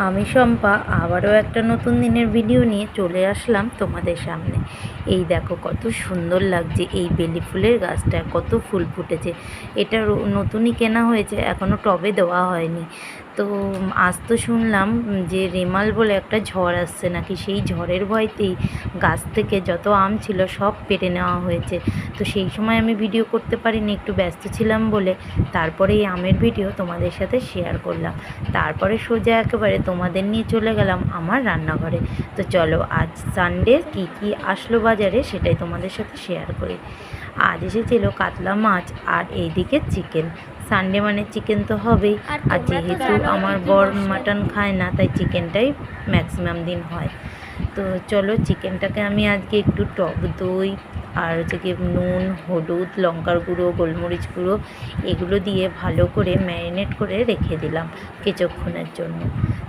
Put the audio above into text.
আমি শম্পা আবারও একটা নতুন দিনের ভিডিও নিয়ে চলে আসলাম তোমাদের সামনে। এই দেখো কত সুন্দর লাগছে, এই বেলি ফুলের গাছটা কত ফুল ফুটেছে। এটা নতুনই কেনা হয়েছে, এখনও টবে দেওয়া হয়নি। তো আজ তো শুনলাম যে রেমাল বলে একটা ঝড় আসছে নাকি, সেই ঝড়ের ভয়তেই গাছ থেকে যত আম ছিল সব পেড়ে নেওয়া হয়েছে। তো সেই সময় আমি ভিডিও করতে পারিনি, একটু ব্যস্ত ছিলাম বলে। তারপরে এই আমের ভিডিও তোমাদের সাথে শেয়ার করলাম। তারপরে সোজা একেবারে তোমাদের নিয়ে চলে গেলাম আমার রান্নাঘরে। তো চলো আজ সানডে কি কি আসলো বাজারে সেটাই তোমাদের সাথে শেয়ার করি। আজ এসেছিল কাতলা মাছ আর এইদিকে চিকেন। সানডে মানে চিকেন তো হবেই, আর যেহেতু আমার বর মাটন খায় না তাই চিকেনটাই ম্যাক্সিমাম দিন হয়। তো চলো চিকেনটাকে আমি আজকে একটু টক দই আর হচ্ছে কি নুন, হলুদ, লঙ্কার গুঁড়ো, গোলমরিচ গুঁড়ো এগুলো দিয়ে ভালো করে ম্যারিনেট করে রেখে দিলাম কিছুক্ষণের জন্য।